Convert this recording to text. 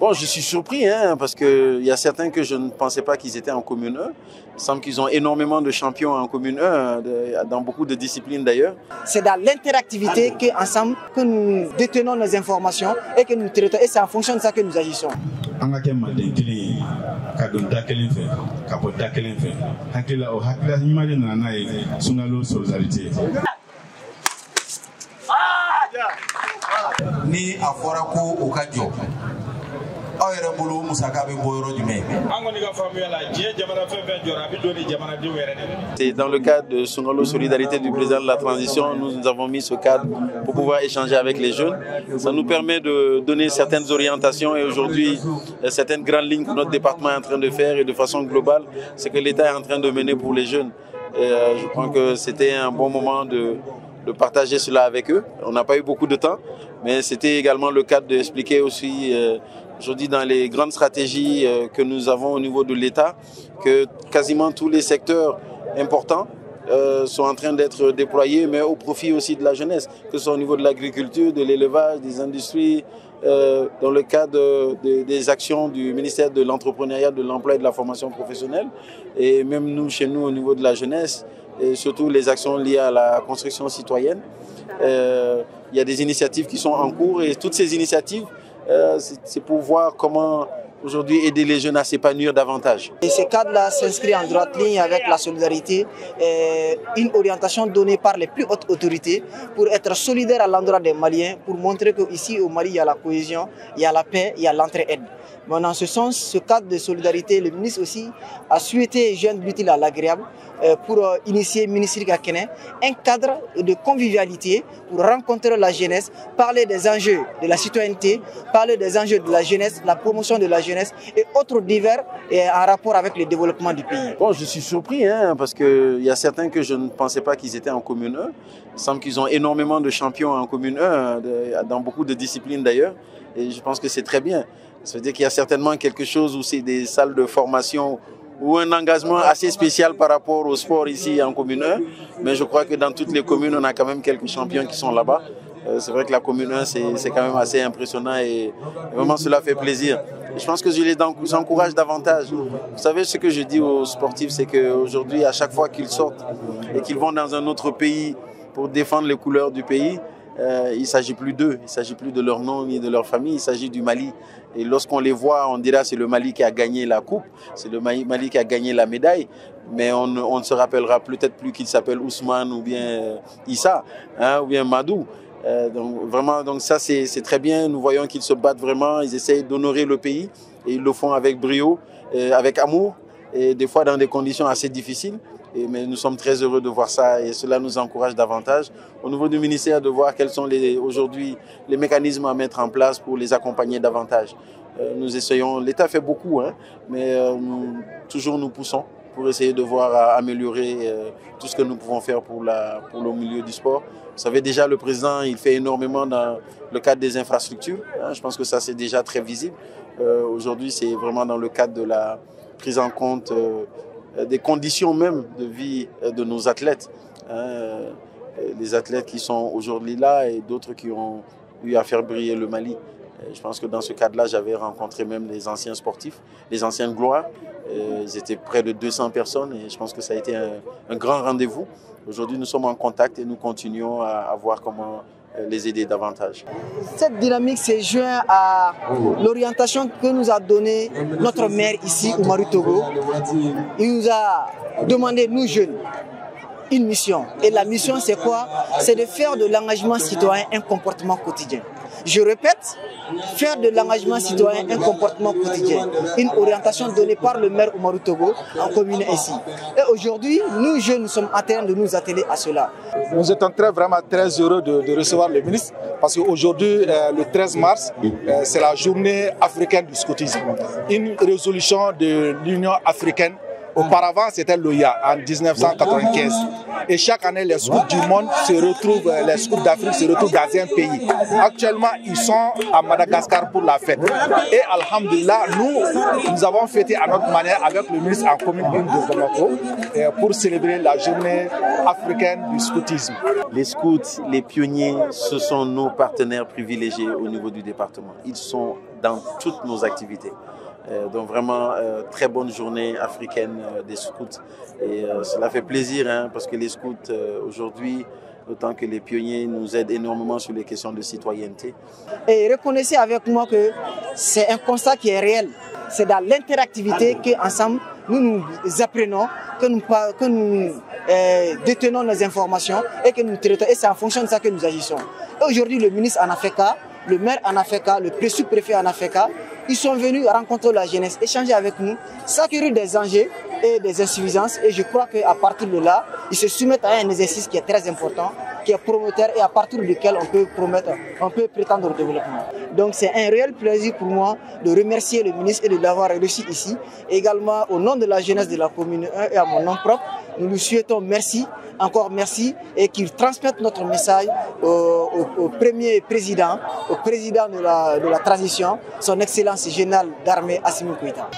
Bon, je suis surpris, hein, parce qu'il y a certains que je ne pensais pas qu'ils étaient en commune 1. Il semble qu'ils ont énormément de champions en commune 1, dans beaucoup de disciplines d'ailleurs. C'est dans l'interactivité qu'ensemble que nous détenons nos informations et que nous traitons. Et c'est en fonction de ça que nous agissons. Ni a fɔra ko o ka jɔ aw yɛrɛ bolo musaka bɛ bɔ yɔrɔ jumɛn? C'est dans le cadre de Sungalo Solidarité du président de la transition, nous avons mis ce cadre pour pouvoir échanger avec les jeunes. Ça nous permet de donner certaines orientations et aujourd'hui certaines grandes lignes que notre département est en train de faire et de façon globale, c'est que l'État est en train de mener pour les jeunes. Et je crois que c'était un bon moment de partager cela avec eux. On n'a pas eu beaucoup de temps, mais c'était également le cadre d'expliquer aussi aujourd'hui dans les grandes stratégies que nous avons au niveau de l'État, que quasiment tous les secteurs importants sont en train d'être déployés, mais au profit aussi de la jeunesse, que ce soit au niveau de l'agriculture, de l'élevage, des industries, dans le cadre des actions du ministère de l'Entrepreneuriat, de l'Emploi et de la Formation professionnelle, et même nous, chez nous, au niveau de la jeunesse, et surtout les actions liées à la construction citoyenne. Il y a des initiatives qui sont en cours et toutes ces initiatives, c'est pour voir comment aujourd'hui aider les jeunes à s'épanouir davantage. Et ce cadre-là s'inscrit en droite ligne avec la solidarité, une orientation donnée par les plus hautes autorités pour être solidaire à l'endroit des Maliens, pour montrer qu'ici au Mali il y a la cohésion, il y a la paix, il y a l'entraide. Mais dans ce sens, ce cadre de solidarité, le ministre aussi a souhaité joindre l'utile à l'agréable pour initier, ministre Kakene, un cadre de convivialité pour rencontrer la jeunesse, parler des enjeux de la citoyenneté, parler des enjeux de la jeunesse, la promotion de la jeunesse et autres divers en rapport avec le développement du pays. Bon, je suis surpris, hein, parce qu'il y a certains que je ne pensais pas qu'ils étaient en commune 1. Il semble qu'ils ont énormément de champions en commune 1, dans beaucoup de disciplines d'ailleurs, et je pense que c'est très bien. Ça veut dire qu'il y a certainement quelque chose où c'est des salles de formation ou un engagement assez spécial par rapport au sport ici en commune 1. Mais je crois que dans toutes les communes, on a quand même quelques champions qui sont là-bas. C'est vrai que la commune 1, c'est quand même assez impressionnant et vraiment cela fait plaisir. Et je pense que je les encourage davantage. Vous savez, ce que je dis aux sportifs, c'est qu'aujourd'hui, à chaque fois qu'ils sortent et qu'ils vont dans un autre pays pour défendre les couleurs du pays, il ne s'agit plus d'eux, il ne s'agit plus de leur nom ni de leur famille, il s'agit du Mali. Et lorsqu'on les voit, on dira c'est le Mali qui a gagné la coupe, c'est le Mali qui a gagné la médaille, mais on ne se rappellera peut-être plus qu'il s'appelle Ousmane ou bien Issa, hein, ou bien Madou. Donc ça c'est très bien, nous voyons qu'ils se battent vraiment, ils essayent d'honorer le pays et ils le font avec brio, avec amour et des fois dans des conditions assez difficiles. Mais nous sommes très heureux de voir ça et cela nous encourage davantage. Au niveau du ministère, de voir quels sont aujourd'hui les mécanismes à mettre en place pour les accompagner davantage. Nous essayons, l'État fait beaucoup, hein, mais toujours nous poussons pour essayer de voir améliorer tout ce que nous pouvons faire pour le milieu du sport. Vous savez déjà, le président, il fait énormément dans le cadre des infrastructures. Hein, je pense que ça, c'est déjà très visible. Aujourd'hui, c'est vraiment dans le cadre de la prise en compte des conditions même de vie de nos athlètes. Hein, les athlètes qui sont aujourd'hui là et d'autres qui ont eu à faire briller le Mali. Je pense que dans ce cadre-là, j'avais rencontré même les anciens sportifs, les anciennes gloires. Ils étaient près de 200 personnes et je pense que ça a été un grand rendez-vous. Aujourd'hui, nous sommes en contact et nous continuons à voir comment les aider davantage. Cette dynamique s'est jointe à l'orientation que nous a donnée notre maire ici, Oumarou Togo. Il nous a demandé, nous jeunes, une mission. Et la mission, c'est quoi? C'est de faire de l'engagement citoyen un comportement quotidien. Je répète, faire de l'engagement citoyen un comportement quotidien. Une orientation donnée par le maire Oumarou Togo en commune ici. Et aujourd'hui, nous jeunes, nous sommes en train de nous atteler à cela. Nous étions vraiment très heureux de recevoir le ministre parce qu'aujourd'hui, le 13 mars, c'est la journée africaine du scoutisme. Une résolution de l'Union africaine Auparavant, c'était l'OIA en 1995. Et chaque année, les scouts du monde se retrouvent, les scouts d'Afrique se retrouvent dans un pays. Actuellement, ils sont à Madagascar pour la fête. Et alhamdulillah, nous avons fêté à notre manière avec le ministre en commune de Bamako pour célébrer la journée africaine du scoutisme. Les scouts, les pionniers, ce sont nos partenaires privilégiés au niveau du département. Ils sont dans toutes nos activités. Donc vraiment, très bonne journée africaine des scouts. Et cela fait plaisir hein, parce que les scouts aujourd'hui, autant que les pionniers, nous aident énormément sur les questions de citoyenneté. Et reconnaissez avec moi que c'est un constat qui est réel. C'est dans l'interactivité qu'ensemble, nous apprenons, que nous détenons nos informations et que nous traitons. Et c'est en fonction de ça que nous agissons. Aujourd'hui, le ministre en a fait cas, le maire en a fait cas, le sous-préfet en a fait cas. Ils sont venus rencontrer la jeunesse, échanger avec nous, s'acquérir des enjeux et des insuffisances. Et je crois qu'à partir de là, ils se soumettent à un exercice qui est très important, qui est promoteur et à partir duquel on peut prétendre au développement. Donc c'est un réel plaisir pour moi de remercier le ministre et de l'avoir reçu ici. Également au nom de la jeunesse de la commune 1 et à mon nom propre, nous lui souhaitons merci, encore merci, et qu'il transmette notre message au premier président, au président de la transition, son Excellence générale d'armée Assimi Goïta.